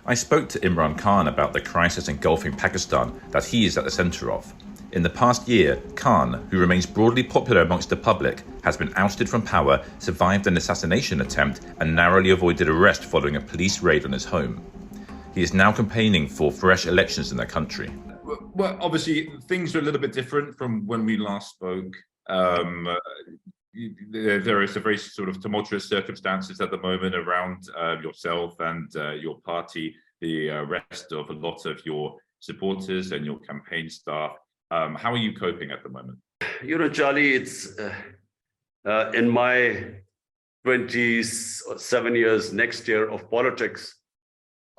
I spoke to Imran Khan about the crisis engulfing Pakistan that he is at the centre of. In the past year, Khan, who remains broadly popular amongst the public, has been ousted from power, survived an assassination attempt, and narrowly avoided arrest following a police raid on his home. He is now campaigning for fresh elections in the country. Well, obviously, things are a little bit different from when we last spoke. There is a very sort of tumultuous circumstances at the moment around yourself and your party, the arrest of a lot of your supporters and your campaign staff. How are you coping at the moment? You know, Charlie, it's in my 27 years next year of politics,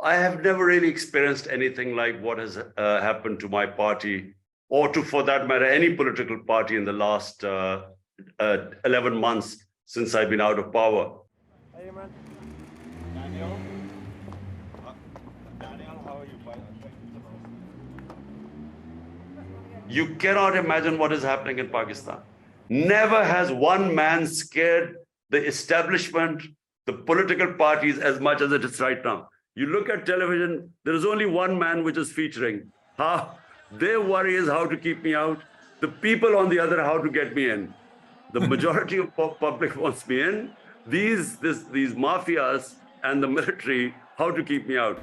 I have never really experienced anything like what has happened to my party, or to, for that matter, any political party in the last 11 months since I've been out of power. Hey, Imran. Daniel, how are you? You cannot imagine what is happening in Pakistan. Never has one man scared the establishment, the political parties as much as it is right now. You look at television, there is only one man which is featuring. Their worry is how to keep me out. The people on the other, how to get me in. The majority of public wants me in. These mafias and the military, how to keep me out.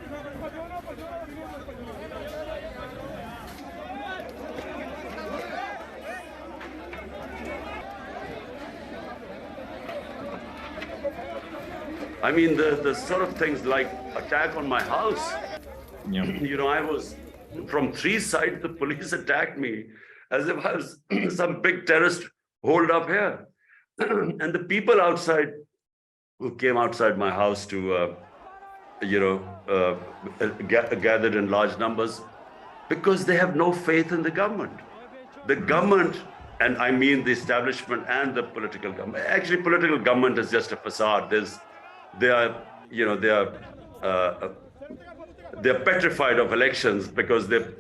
I mean, the sort of things like attack on my house. Yeah. You know, I was from 3 sides, the police attacked me as if I was some big terrorist holed up here. And the people outside who came outside my house to, gathered in large numbers because they have no faith in the government. The government, and I mean the establishment and the political government. Actually, political government is just a facade. They're petrified of elections because their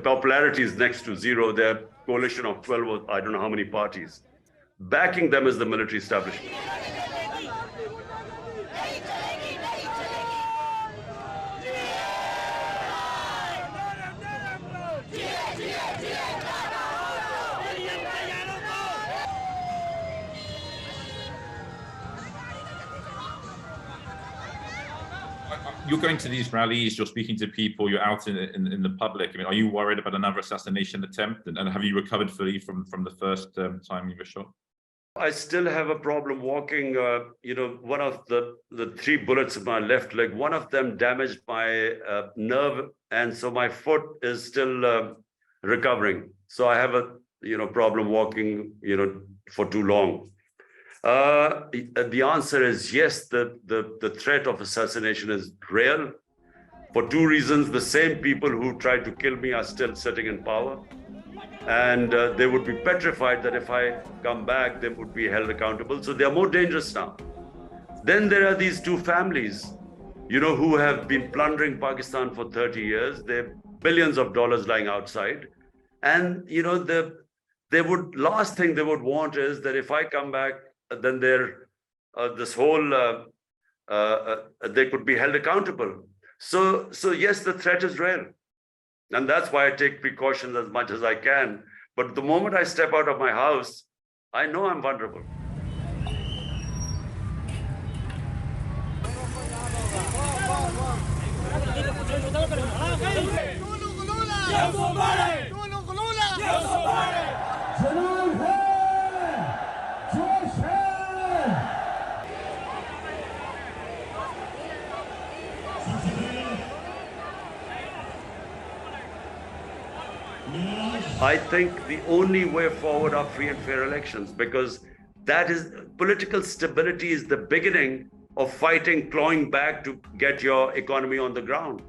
popularity is next to zero. They're a coalition of 12 or I don't know how many parties. Backing them is the military establishment. You're going to these rallies, you're speaking to people, you're out in the public. I mean, are you worried about another assassination attempt? And have you recovered fully from the first time you were shot? I still have a problem walking. One of the 3 bullets in my left leg, one of them damaged my nerve. And so my foot is still recovering. So I have a, problem walking, for too long. The answer is yes, the threat of assassination is real. For 2 reasons. The same people who tried to kill me are still sitting in power. And they would be petrified that if I come back, they would be held accountable. So they are more dangerous now. Then there are these 2 families, who have been plundering Pakistan for 30 years. They have billions of dollars lying outside. And, last thing they would want is that if I come back, then they could be held accountable. So yes, the threat is real. And that's why I take precautions as much as I can. But the moment I step out of my house, I know I'm vulnerable. I think the only way forward are free and fair elections, because that is political stability is the beginning of fighting, clawing back to get your economy on the ground.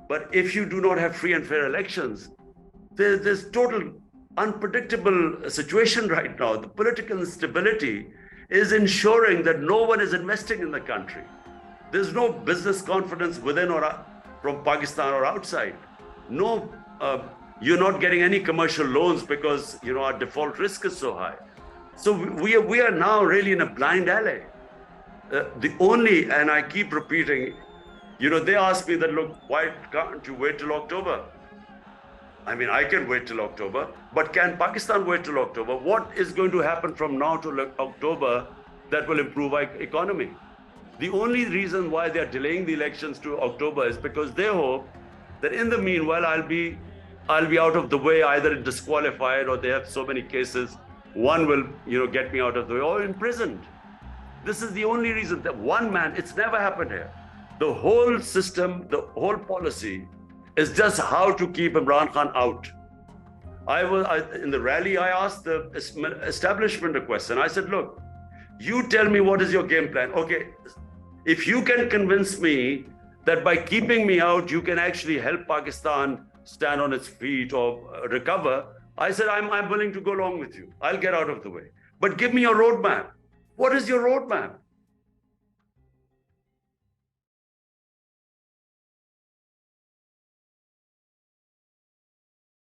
But if you do not have free and fair elections, there's total unpredictable situation right now. The political instability is ensuring that no one is investing in the country. There's no business confidence within or from Pakistan or outside. No. You're not getting any commercial loans because our default risk is so high. So we are now really in a blind alley. And I keep repeating, They asked me that, look, why can't you wait till October? I mean, I can wait till October, but can Pakistan wait till October? What is going to happen from now to October that will improve our economy? The only reason why they're delaying the elections to October is because they hope that in the meanwhile, I'll be out of the way, either disqualified or they have so many cases. One will, get me out of the way or imprisoned. This is the only reason that one man, it's never happened here. The whole system, the whole policy is just how to keep Imran Khan out. In the rally, I asked the establishment a question. I said, look, you tell me what is your game plan. Okay, if you can convince me that by keeping me out, you can actually help Pakistan stand on its feet or recover, I said, I'm willing to go along with you. I'll get out of the way. But give me your roadmap. What is your roadmap?